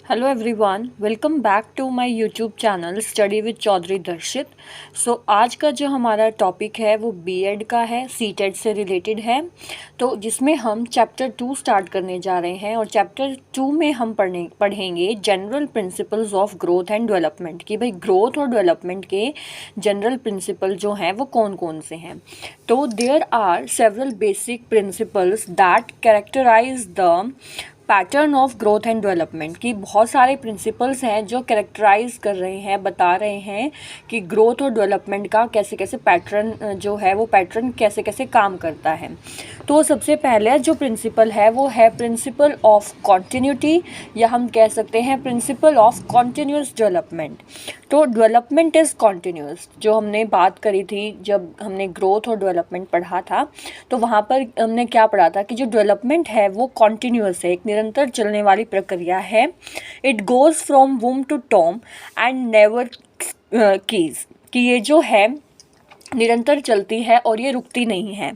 Hello everyone, welcome back to my YouTube channel study with Choudhary Darshit. आज का जो हमारा टॉपिक है वो बीएड का है, सीटेट से रिलेटेड है। तो जिसमें हम चैप्टर 2 स्टार्ट करने जा रहे हैं और चैप्टर 2 में हम पढ़ेंगे general principles of growth and development कि भाई ग्रोथ और डेवलपमेंट के जनरल प्रिंसिपल जो हैं वो कौन कौन से हैं। तो there are several basic principles that characterize the pattern of growth and development की बहुत सारे प्रिंसिपल्स हैं जो कैरेक्टराइज कर रहे हैं, बता रहे हैं कि ग्रोथ और डेवलपमेंट का कैसे कैसे पैटर्न जो है वो पैटर्न कैसे कैसे काम करता है। तो सबसे पहले जो प्रिंसिपल है वो है प्रिंसिपल ऑफ कॉन्टिन्यूटी, या हम कह सकते हैं प्रिंसिपल ऑफ कॉन्टिन्यूस डेवलपमेंट। तो डेवलपमेंट इज़ कॉन्टिन्यूस, जो हमने बात करी थी जब हमने ग्रोथ और डेवलपमेंट पढ़ा था, तो वहाँ पर हमने क्या पढ़ा था कि जो डेवलपमेंट है वो कॉन्टिन्यूस है, एक निरंतर चलने वाली प्रक्रिया है। It goes from womb to tomb and never ceases, कि ये जो है निरंतर चलती है और ये रुकती नहीं है।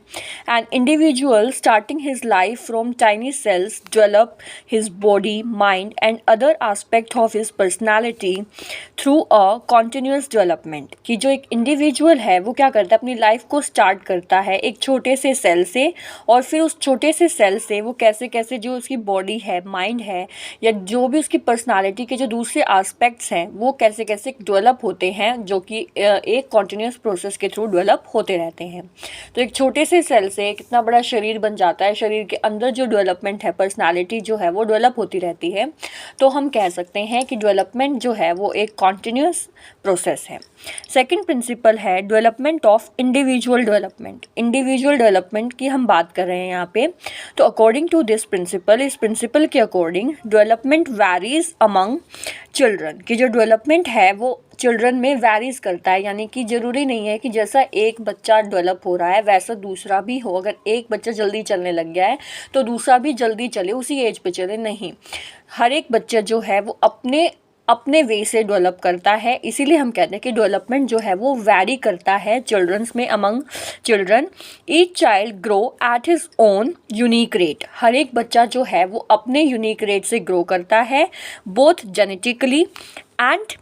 An individual starting his life from tiny cells develop his body, mind and other aspect of his personality through a continuous development, कि जो एक इंडिविजुअल है वो क्या करता है, अपनी लाइफ को स्टार्ट करता है एक छोटे से सेल से, और फिर उस छोटे से सेल से वो कैसे कैसे जो उसकी बॉडी है, माइंड है, या जो भी उसकी पर्सनालिटी के जो दूसरे आस्पेक्ट्स हैं वो कैसे कैसे डेवलप होते हैं, जो कि एक कॉन्टिन्यूस प्रोसेस के थ्रू डेवलप होते रहते हैं। तो एक छोटे से सेल से कितना बड़ा शरीर बन जाता है, शरीर के अंदर जो डेवलपमेंट है, पर्सनालिटी जो है वो डेवलप होती रहती है। तो हम कह सकते हैं कि डेवलपमेंट जो है वो एक कॉन्टिन्यूस प्रोसेस है। सेकंड प्रिंसिपल है development of individual development. Individual development की हम बात कर रहे हैं यहाँ पे। तो अकॉर्डिंग टू दिस प्रिंसिपल, इस प्रिंसिपल के according development varies among children, की जो डेवलपमेंट है वो चिल्ड्रन में वैरीज करता है, यानी कि ज़रूरी नहीं है कि जैसा एक बच्चा डेवलप हो रहा है वैसा दूसरा भी हो। अगर एक बच्चा जल्दी चलने लग गया है तो दूसरा भी जल्दी चले, उसी एज पे चले, नहीं। हर एक बच्चा जो है वो अपने अपने वे से डेवलप करता है। इसीलिए हम कहते हैं कि डेवलपमेंट जो है वो वैरी करता है चिल्ड्रंस में, among children. Each child grow at his own unique rate, हर एक बच्चा जो है वो अपने यूनिक रेट से ग्रो करता है, both genetically and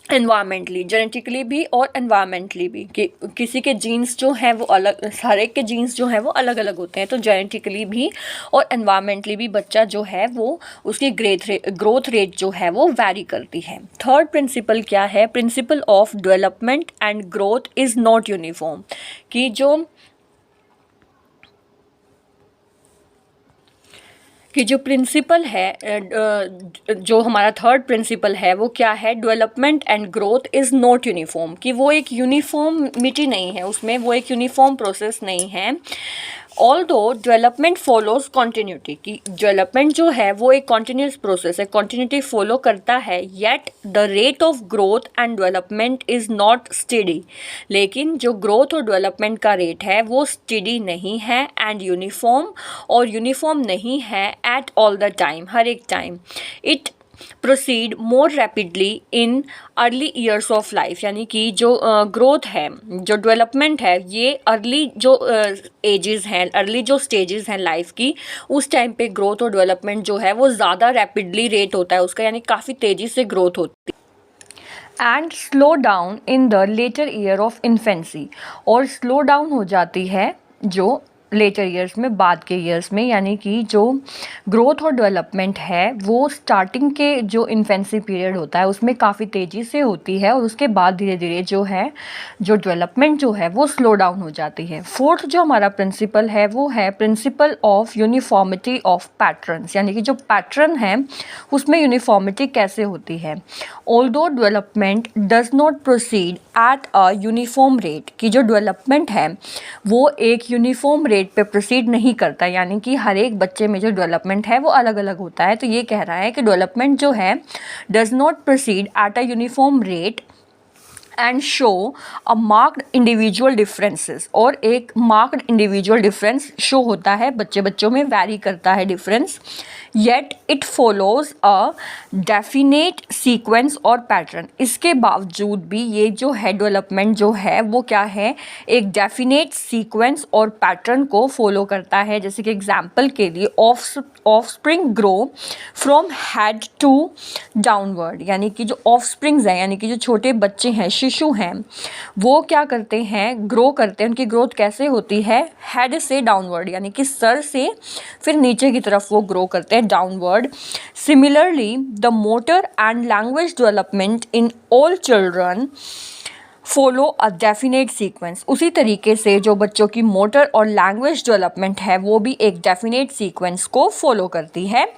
environmentally, genetically भी और एनवायरमेंटली भी, कि किसी के जीन्स जो हैं वो अलग, हर एक के जीन्स जो हैं वो अलग अलग होते हैं। तो जेनेटिकली भी और एनवायरमेंटली भी बच्चा जो है वो उसकी ग्रोथ रेट जो है वो वैरी करती है। थर्ड प्रिंसिपल क्या है, principle of development and growth is not uniform, कि जो प्रिंसिपल है, जो हमारा थर्ड प्रिंसिपल है वो क्या है, development and growth is not uniform, कि वो एक यूनिफॉर्मिटी नहीं है उसमें, वो एक यूनिफॉर्म प्रोसेस नहीं है। ऑल्दो डेवलपमेंट फॉलोज कॉन्टिन्यूटी, की डेवलपमेंट जो है वो एक कॉन्टिन्यूस प्रोसेस है, कॉन्टिन्यूटी फॉलो करता है। Yet the rate of growth and development is not steady, लेकिन जो ग्रोथ और डेवलपमेंट का रेट है वो स्टेडी नहीं है एंड यूनिफॉर्म, और यूनिफॉर्म नहीं है एट ऑल द टाइम, हर एक time. It proceed more rapidly in early years of life, यानी कि जो ग्रोथ है, जो डेवलपमेंट है, ये अर्ली जो एजेस हैं, अर्ली जो स्टेजेस हैं लाइफ की, उस टाइम पे ग्रोथ और डेवलपमेंट जो है वो ज़्यादा रैपिडली रेट होता है उसका, यानी काफ़ी तेज़ी से ग्रोथ होती है। And slow down in the later year of infancy, और स्लो डाउन हो जाती है जो लेटर ईयर्स में, बाद के ईयर्स में, यानी कि जो ग्रोथ और डेवलपमेंट है वो स्टार्टिंग के जो इन्फेंसी पीरियड होता है उसमें काफ़ी तेज़ी से होती है, और उसके बाद धीरे धीरे जो है जो डेवलपमेंट जो है वो स्लो डाउन हो जाती है। फोर्थ जो हमारा प्रिंसिपल है वो है principle of uniformity of patterns, यानी कि जो पैटर्न है उसमें यूनिफॉर्मिटी कैसे होती है। Although development does not proceed at a uniform rate, की जो डेवलपमेंट है वो एक यूनिफॉर्म रेट पे प्रोसीड नहीं करता, यानी कि हर एक बच्चे में जो डेवलपमेंट है वो अलग अलग होता है। तो ये कह रहा है कि डेवलपमेंट जो है does not proceed at a uniform rate and show a marked individual differences, और एक मार्क्ड इंडिविजुअल डिफरेंस शो होता है, बच्चों में वैरी करता है difference, yet it follows a definite sequence और पैटर्न। इसके बावजूद भी ये जो है डेवलपमेंट जो है वो क्या है, एक डेफिनेट सीक्वेंस और पैटर्न को फॉलो करता है। जैसे कि एग्जाम्पल के लिए offspring grow from head to downward, यानी कि जो ऑफस्प्रिंग्स हैं, यानी कि जो छोटे बच्चे हैं, शिशु हैं, वो क्या करते हैं, ग्रो करते हैं। उनकी ग्रोथ कैसे होती है, हेड से डाउनवर्ड, यानी कि सर से फिर नीचे की तरफ वो ग्रो करते हैं, downward. Similarly the motor and language development in all children follow a definite sequence. उसी तरीके से जो बच्चों की मोटर और लैंग्वेज डेवलपमेंट है वो भी एक डेफिनेट सीक्वेंस को फॉलो करती है।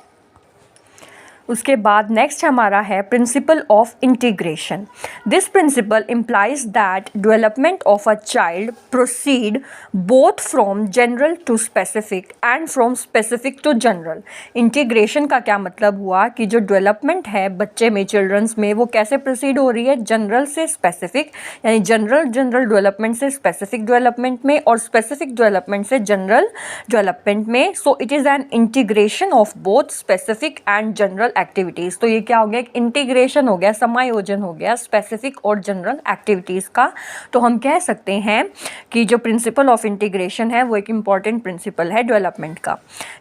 उसके बाद नेक्स्ट हमारा है principle of integration. This principle implies that development of a child proceed both from general to specific and from specific to general. Integration का क्या मतलब हुआ कि जो डेवलपमेंट है बच्चे में, चिल्ड्रंस में, वो कैसे प्रोसीड हो रही है, जनरल से स्पेसिफिक, यानी जनरल डेवलपमेंट से स्पेसिफिक डेवलपमेंट में, और स्पेसिफिक डेवलपमेंट से जनरल डेवलपमेंट में। So it is an integration of both specific and general activities. तो ये क्या हो गया, एक इंटीग्रेशन हो गया, समायोजन हो गया स्पेसिफिक और जनरल एक्टिविटीज़ का। तो हम कह सकते हैं कि जो प्रिंसिपल ऑफ इंटीग्रेशन है वो एक इम्पॉर्टेंट प्रिंसिपल है डेवलपमेंट का।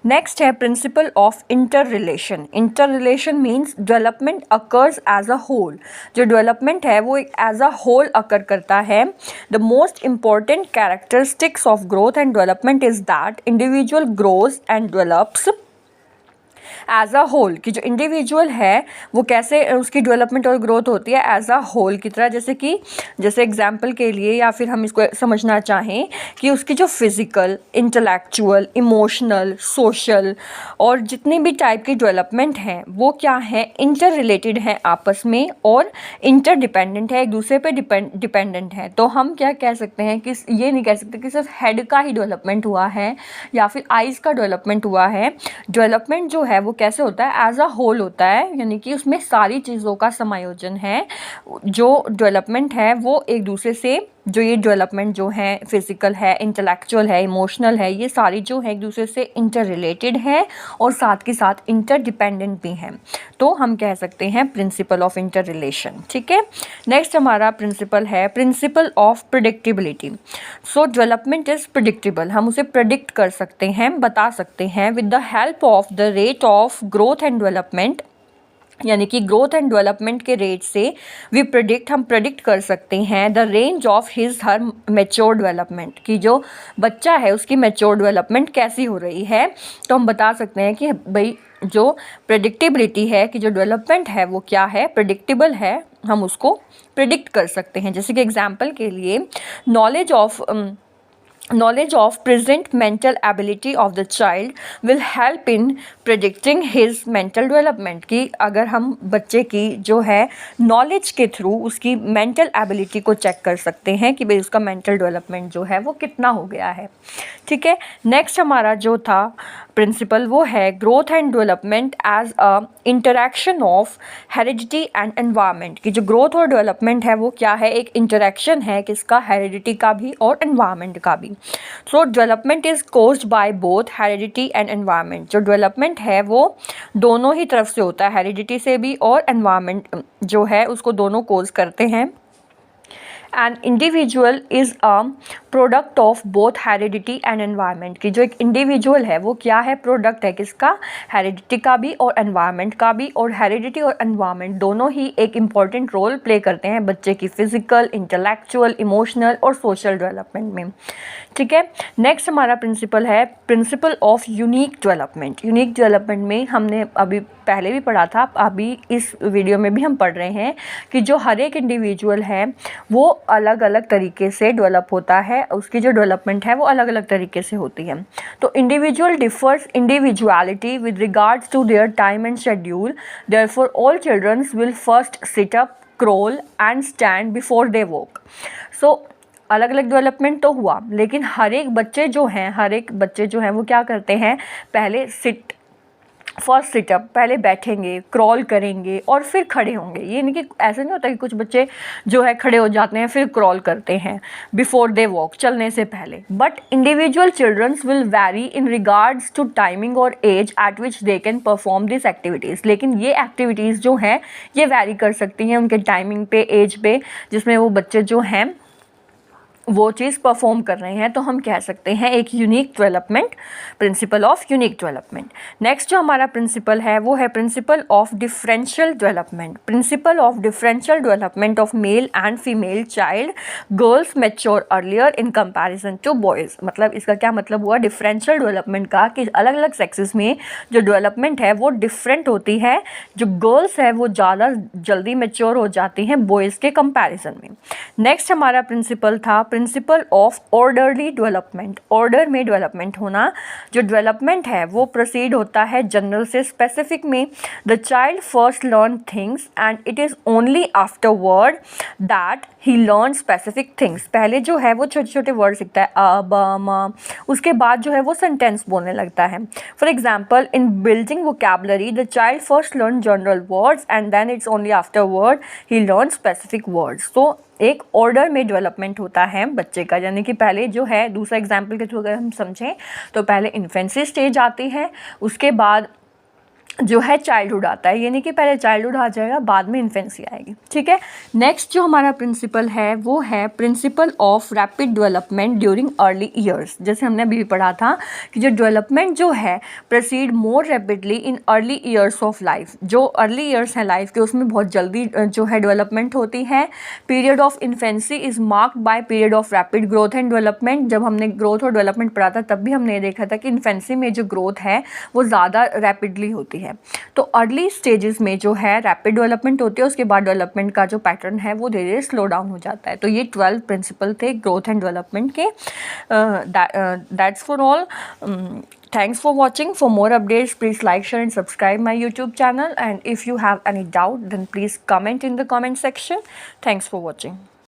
नेक्स्ट है principle of inter relation. Inter relation means development occurs as a whole. जो डेवलपमेंट है वो एक एज अ होल अकर करता है। The most important characteristics of growth and development is that individual grows and develops as a whole, कि जो individual है वो कैसे उसकी डेवलपमेंट और ग्रोथ होती है एज अ होल की तरह। जैसे एग्जाम्पल के लिए, या फिर हम इसको समझना चाहें कि उसकी जो फिजिकल, इंटेलेक्चुअल, इमोशनल, सोशल और जितनी भी टाइप की डेवलपमेंट हैं वो क्या है, इंटर रिलेटेड है आपस में, और इंटर डिपेंडेंट है, एक दूसरे पे डिपेंडेंट है। तो हम क्या कह सकते हैं कि ये नहीं कह सकते कि सिर्फ हेड का ही डेवलपमेंट हुआ है या फिर आइज़ का डेवलपमेंट हुआ है। डेवलपमेंट जो है वो कैसे होता है, एज अ होल होता है, यानी कि उसमें सारी चीज़ों का समायोजन है। जो डेवलपमेंट है वो एक दूसरे से, जो ये डेवलपमेंट जो है फिजिकल है, इंटेलेक्चुअल है, इमोशनल है, ये सारी जो है एक दूसरे से इंटर रिलेटेड है और साथ के साथ इंटर डिपेंडेंट भी हैं। तो हम कह सकते हैं प्रिंसिपल ऑफ इंटर रिलेशन। ठीक है, नेक्स्ट हमारा प्रिंसिपल है principle of predictability. So development is predictable, हम उसे प्रिडिक्ट कर सकते हैं, बता सकते हैं with the help of the rate of growth and development, यानी कि ग्रोथ एंड डेवलपमेंट के रेट से हम प्रेडिक्ट कर सकते हैं the range of his her mature development, की जो बच्चा है उसकी मैच्योर डेवलपमेंट कैसी हो रही है। तो हम बता सकते हैं कि भाई जो प्रेडिक्टेबिलिटी है कि जो डेवलपमेंट है वो क्या है, प्रेडिक्टेबल है, हम उसको प्रिडिक्ट कर सकते हैं। जैसे कि एग्जाम्पल के लिए knowledge of present mental ability of the child will help in predicting his mental development, कि अगर हम बच्चे की जो है नॉलेज के थ्रू उसकी मेंटल एबिलिटी को चेक कर सकते हैं कि भाई उसका मेंटल डेवलपमेंट जो है वो कितना हो गया है। ठीक है, नेक्स्ट हमारा जो था प्रिंसिपल वो है growth and development as a interaction of heredity and environment, की जो ग्रोथ और डेवलपमेंट है वो क्या है, एक इंटरैक्शन है किसका, हेरिडिटी का भी और एनवायरनमेंट का भी। सो development is caused by both heredity and environment. जो डेवलपमेंट है वो दोनों ही तरफ से होता है, हेरिडिटी से भी और एनवायरनमेंट जो है उसको दोनों कोज करते हैं। An individual is a product of both heredity and environment, की जो एक इंडिविजुअल है वो क्या है, प्रोडक्ट है किसका, हेरिडिटी का भी और एनवायरनमेंट का भी। और हेरिडिटी और एनवायरनमेंट दोनों ही एक इम्पॉर्टेंट रोल प्ले करते हैं बच्चे की फिजिकल, इंटेलेक्चुअल, इमोशनल और सोशल डेवलपमेंट में। ठीक है, नेक्स्ट हमारा प्रिंसिपल है principle of unique development. Unique development में हमने अभी पहले भी पढ़ा था, अभी इस वीडियो में भी हम पढ़ रहे हैं कि जो हर एक इंडिविजुअल है वो अलग अलग तरीके से डेवलप होता है, उसकी जो डेवलपमेंट है वो अलग अलग तरीके से होती है। तो individual differs individuality with regards to their time and schedule, therefore all childrens will first sit up, crawl and stand before they walk. So अलग अलग डेवलपमेंट तो हुआ, लेकिन हर एक बच्चे जो हैं वो क्या करते हैं, पहले सिट फर्स्ट सिटअप, पहले बैठेंगे, क्रॉल करेंगे और फिर खड़े होंगे। ये नहीं कि ऐसे नहीं होता कि कुछ बच्चे जो है खड़े हो जाते हैं फिर क्रॉल करते हैं बिफोर दे वॉक, चलने से पहले। But individual childrens will vary in regards to timing और age at which they can perform this activities. लेकिन ये एक्टिविटीज़ जो हैं ये वैरी कर सकती हैं उनके टाइमिंग पे, एज पे, जिसमें वो बच्चे जो हैं वो चीज़ परफॉर्म कर रहे हैं। तो हम कह सकते हैं एक unique development, principle of unique development. Next जो हमारा प्रिंसिपल है वो है principle of differential development. Principle of differential development of male and female child, girls mature earlier in comparison to boys. मतलब इसका क्या मतलब हुआ डिफरेंशियल डेवलपमेंट का, कि अलग अलग सेक्सेस में जो डेवलपमेंट है वो डिफरेंट होती है। जो गर्ल्स है वो ज़्यादा जल्दी मैच्योर हो जाती हैं बॉयज़ के कंपैरिजन में। नेक्स्ट हमारा प्रिंसिपल था principle of orderly development. Order में डेवलपमेंट होना। जो डेवलपमेंट है वो प्रोसीड होता है जनरल से स्पेसिफिक में। The child first learn things and it is only afterward that he learn specific things. पहले जो है वो छोटे छोटे वर्ड सीखता है, अ ब म, उसके बाद जो है वो सेंटेंस बोलने लगता है। For example in building vocabulary the child first learn general words and then it's only afterward he learn specific words. तो एक ऑर्डर में डेवलपमेंट होता है बच्चे का, यानी कि पहले जो है, दूसरा एग्जाम्पल के थ्रू अगर हम समझें तो पहले इन्फेंसी स्टेज आती है, उसके बाद जो है चाइल्डहुड आता है। यानी कि पहले चाइल्डहुड आ जाएगा, बाद में इन्फेंसी आएगी। ठीक है। नेक्स्ट जो हमारा प्रिंसिपल है वो है principle of rapid development during early years. जैसे हमने अभी भी पढ़ा था कि जो डेवलपमेंट जो है proceed more rapidly in early years of life. जो अर्ली ईयर्स हैं लाइफ के उसमें बहुत जल्दी जो है डेवलपमेंट होती है। Period of infancy is marked by period of rapid growth and development. जब हमने ग्रोथ और डेवलपमेंट पढ़ा था तब भी हमने देखा था कि इन्फेंसी में जो ग्रोथ है वो ज़्यादा रैपिडली होती है। तो अर्ली स्टेजेस में जो है रैपिड डेवलपमेंट होती है, उसके बाद डेवलपमेंट का जो पैटर्न है वो धीरे धीरे स्लो डाउन हो जाता है। तो ये 12 प्रिंसिपल थे ग्रोथ एंड डेवलपमेंट के। That's for all. Thanks for watching. For more updates, please like, share and subscribe my YouTube channel. And if you have any doubt, then please comment in the comment section. Thanks for watching.